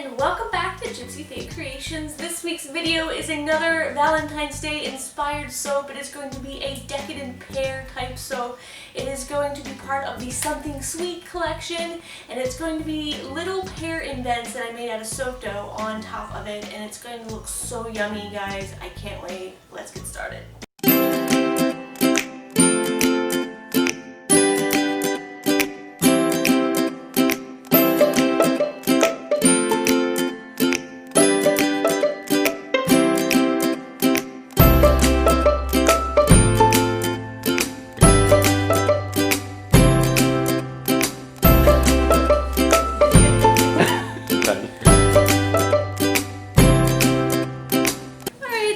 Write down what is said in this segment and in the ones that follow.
and welcome back to Gypsyfae Creations. This week's video is another Valentine's Day inspired soap. It is going to be a decadent pear type soap. It is going to be part of the Something Sweet collection, and it's going to be little pear indents that I made out of soap dough on top of it, and it's going to look so yummy, guys. I can't wait. Let's get started.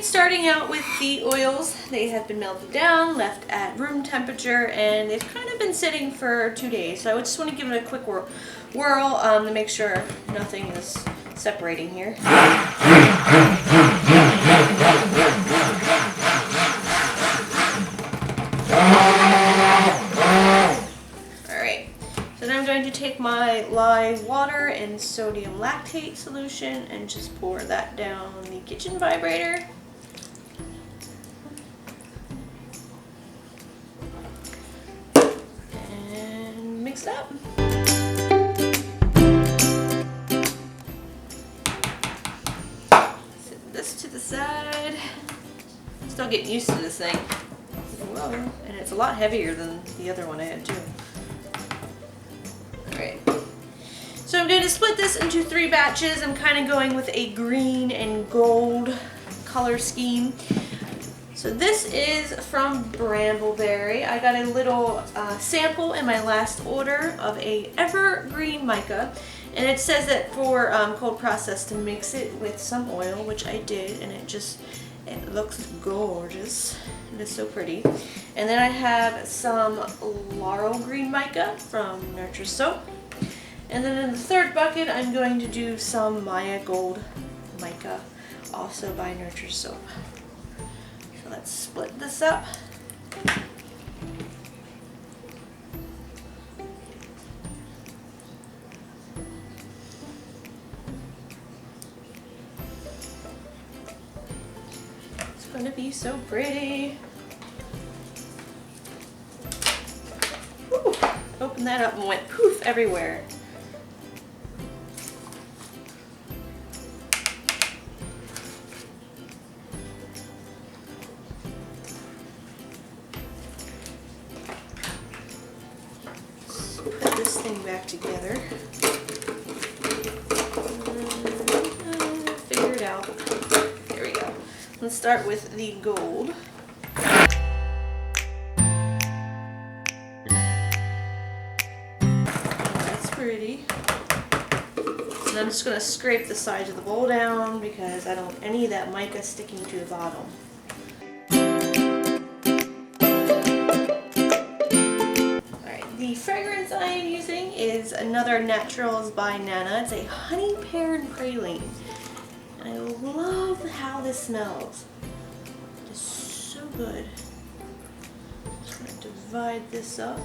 Starting out with the oils, they have been melted down, left at room temperature, and they've kind of been sitting for 2 days. So I just want to give it a quick whirl to make sure nothing is separating here. Alright, so then I'm going to take my lye water and sodium lactate solution and just pour that down the kitchen vibrator. Mix it up. Set this to the side. Still getting used to this thing. Whoa. And it's a lot heavier than the other one I had too. Alright. So I'm going to split this into 3 batches. I'm kind of going with a green and gold color scheme. So this is from Brambleberry. I got a little sample in my last order of a evergreen mica, and it says that for cold process to mix it with some oil, which I did, and it looks gorgeous. It is so pretty. And then I have some laurel green mica from Nurture Soap. And then in the 3rd bucket, I'm going to do some Maya Gold mica, also by Nurture Soap. Let's split this up. It's going to be so pretty. Whew. Opened that up and went poof everywhere. This thing back together. Figure it out. There we go. Let's start with the gold. That's pretty. And I'm just going to scrape the sides of the bowl down because I don't want any of that mica sticking to the bottom. The fragrance I am using is another Naturals by Nana. It's a honey pear and praline. And I love how this smells. It is so good. Just going to divide this up.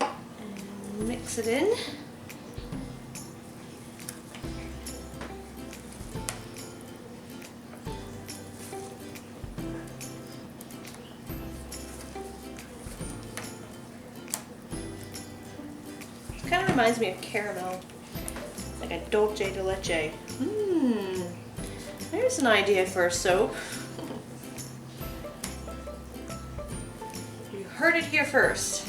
And mix it in. Kind of reminds me of caramel, like a dulce de leche. There's an idea for a soap. You heard it here first.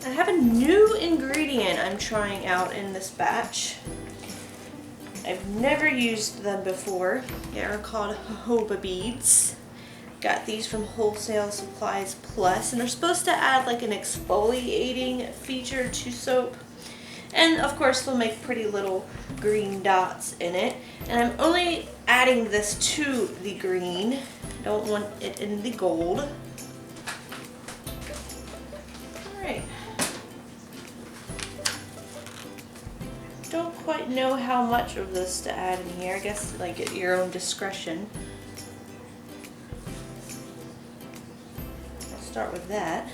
I have a new ingredient I'm trying out in this batch. I've never used them before. They are called jojoba beads. Got these from Wholesale Supplies Plus, and they're supposed to add like an exfoliating feature to soap. And of course they'll make pretty little green dots in it. And I'm only adding this to the green. I don't want it in the gold. Alright. Don't quite know how much of this to add in here. I guess like at your own discretion. I'll start with that.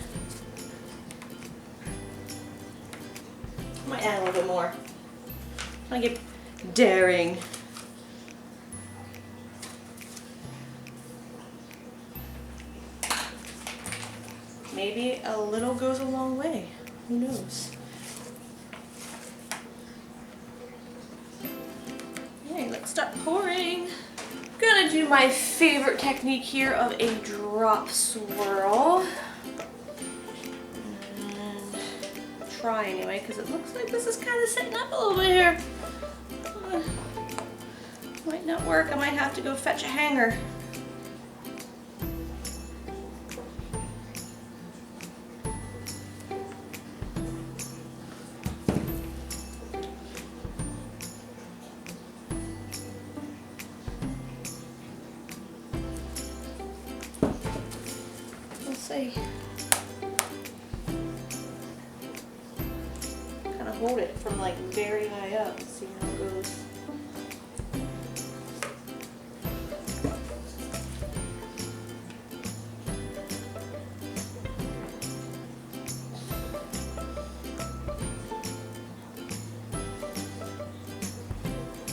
I might add a little bit more. I get daring. Maybe a little goes a long way. Who knows? Okay, let's start pouring. I'm gonna do my favorite technique here of a drop swirl. Try anyway, because it looks like this is kind of setting up a little bit here. Might not work. I might have to go fetch a hanger. We'll see. Hold it from like very high up and see how it goes.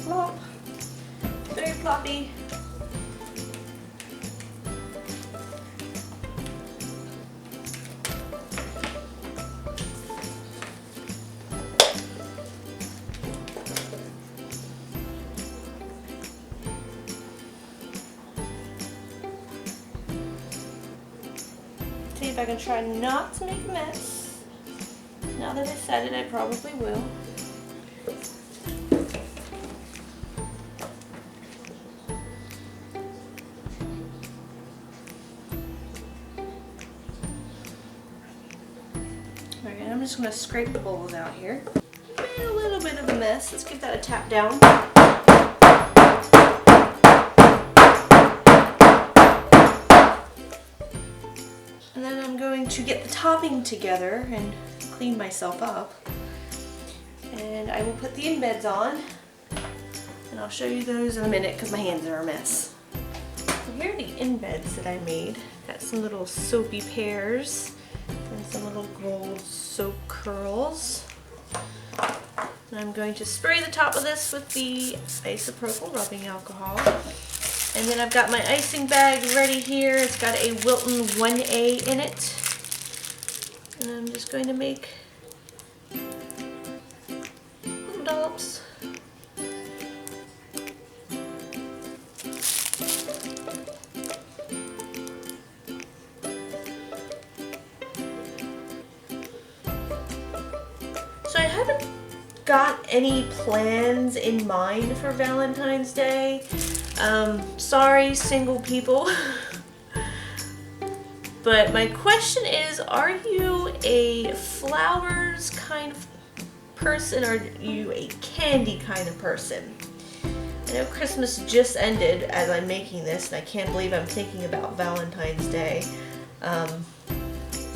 Plop. Very ploppy. See if I can try not to make a mess. Now that I said it, I probably will. Alright, I'm just going to scrape the bowls out here. Made a little bit of a mess. Let's give that a tap down. And then I'm going to get the topping together and clean myself up. And I will put the embeds on. And I'll show you those in a minute because my hands are a mess. So here are the embeds that I made. Got some little soapy pears and some little gold soap curls. And I'm going to spray the top of this with the isopropyl rubbing alcohol. And then I've got my icing bag ready here. It's got a Wilton 1A in it. And I'm just going to make little dollops. So I haven't got any plans in mind for Valentine's Day. Sorry, single people. But my question is, are you a flowers kind of person, or are you a candy kind of person? I know Christmas just ended as I'm making this, and I can't believe I'm thinking about Valentine's Day.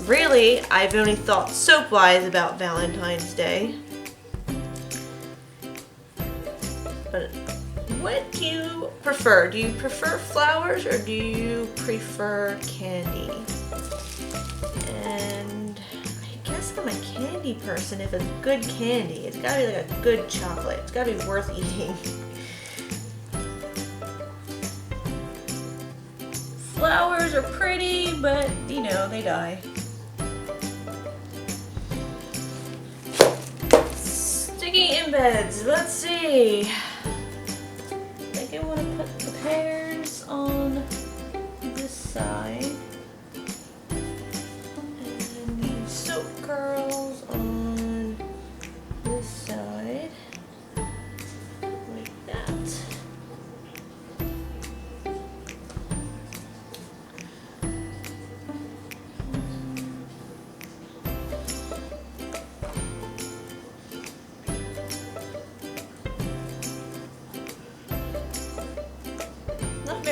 Really, I've only thought soap-wise about Valentine's Day. But what do you prefer? Do you prefer flowers or do you prefer candy? And I guess I'm a candy person if it's good candy. It's gotta be like a good chocolate. It's gotta be worth eating. Flowers are pretty, but you know, they die. Sticky embeds, let's see. I think I want to put the pears on this side. And the soap curls on this side. Like that.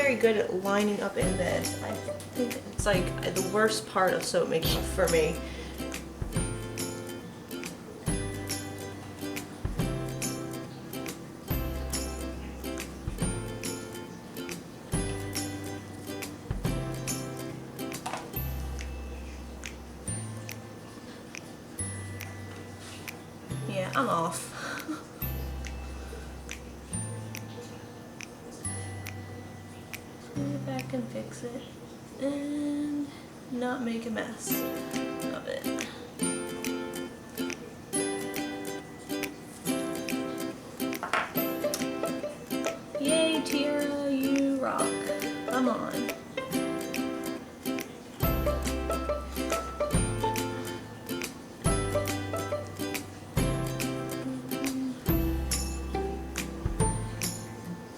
very good at lining up embeds. I think it's like the worst part of soap making for me. Yeah, I'm off. Go back and fix it and not make a mess of it. Yay, Tira, you rock. Come on.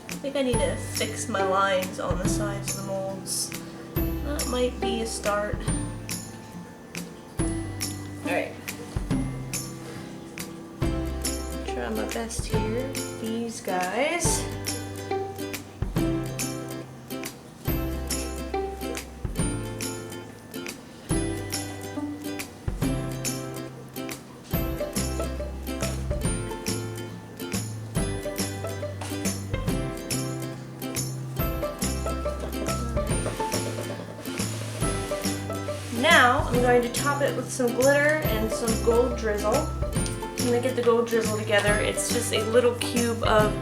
I think I need to fix my lines on the sides of the molds. That might be a start. Alright. Try my best here. These guys. Now I'm going to top it with some glitter and some gold drizzle. I'm going to get the gold drizzle together. It's just a little cube of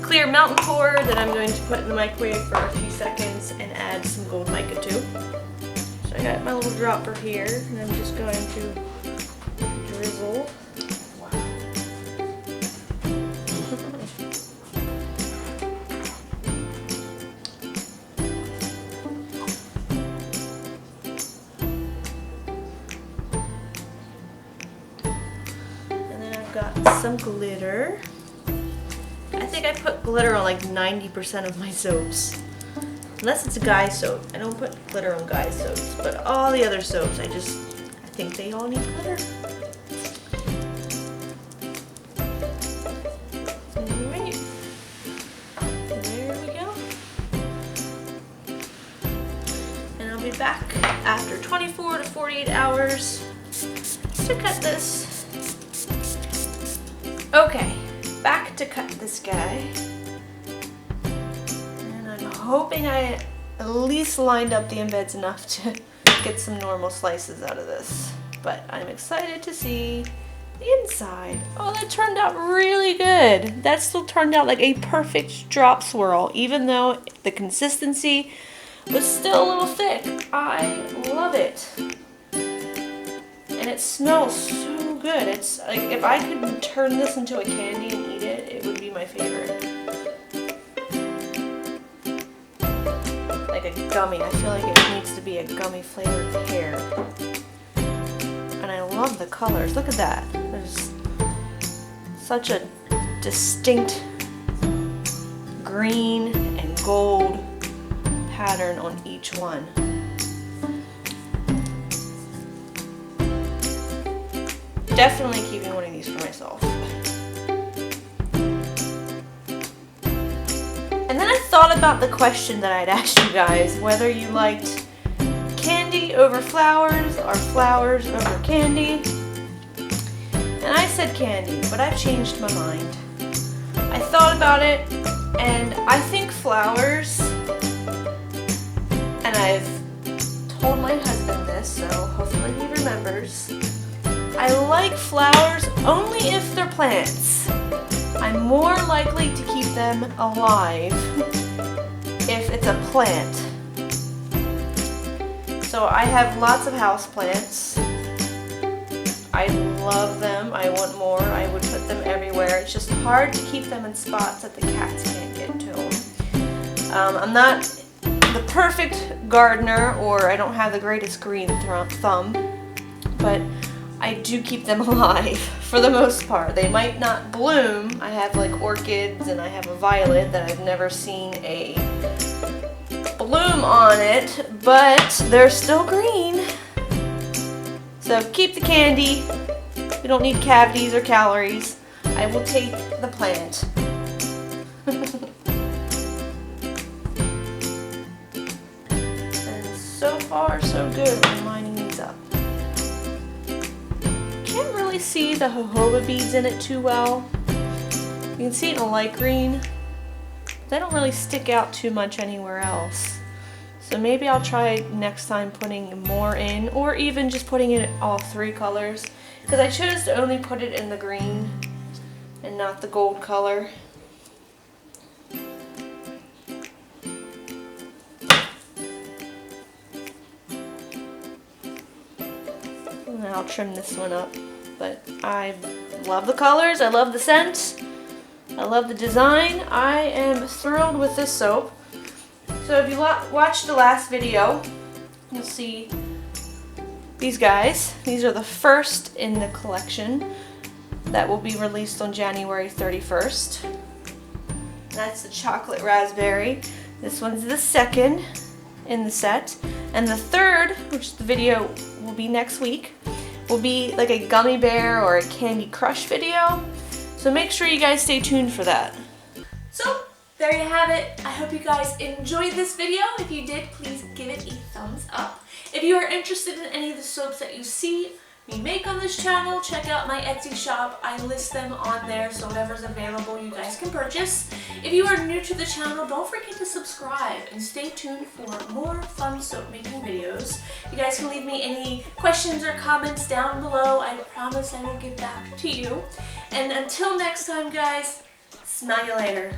clear mountain core that I'm going to put in the microwave for a few seconds and add some gold mica to. So I got my little dropper here and I'm just going to drizzle. Got some glitter. I think I put glitter on like 90% of my soaps. Unless it's a guy soap. I don't put glitter on guy soaps, but all the other soaps, I think they all need glitter. Alright. There we go. And I'll be back after 24 to 48 hours to cut this. Okay, back to cut this guy. And I'm hoping I at least lined up the embeds enough to get some normal slices out of this. But I'm excited to see the inside. Oh, that turned out really good. That still turned out like a perfect drop swirl, even though the consistency was still a little thick. I love it. And it smells so good. It's like if I could turn this into a candy and eat it, it would be my favorite. Like a gummy. I feel like it needs to be a gummy flavored pear. And I love the colors. Look at that. There's such a distinct green and gold pattern on each one. Definitely keeping one of these for myself. And then I thought about the question that I'd asked you guys, whether you liked candy over flowers or flowers over candy. And I said candy, but I've changed my mind. I thought about it, and I think flowers, and I've told my husband this, so hopefully he remembers. I like flowers only if they're plants. I'm more likely to keep them alive if it's a plant. So I have lots of house plants. I love them. I want more. I would put them everywhere. It's just hard to keep them in spots that the cats can't get to them. I'm not the perfect gardener, or I don't have the greatest green thumb, but I do keep them alive for the most part. They might not bloom. I have like orchids and I have a violet that I've never seen a bloom on it, but they're still green. So keep the candy. We don't need cavities or calories. I will take the plant. So far, so good on lining these up. Can't really see the jojoba beads in it too well. You can see it in a light green. They don't really stick out too much anywhere else. So maybe I'll try next time putting more in, or even just putting in all 3 colors. Because I chose to only put it in the green and not the gold color. And I'll trim this one up. But I love the colors, I love the scent, I love the design. I am thrilled with this soap. So if you watched the last video, you'll see these guys. These are the first in the collection that will be released on January 31st. That's the chocolate raspberry. This one's the second in the set. And the third, which the video will be next week, will be like a gummy bear or a candy crush video. So make sure you guys stay tuned for that. So there you have it. I hope you guys enjoyed this video. If you did, please give it a thumbs up. If you are interested in any of the soaps that you see me make on this channel, check out my Etsy shop. I list them on there, so whatever's available you guys can purchase. If you are new to the channel, don't forget to subscribe and stay tuned for more fun soap making videos. You guys can leave me any questions or comments down below. I promise I will get back to you. And until next time, guys, smell you later.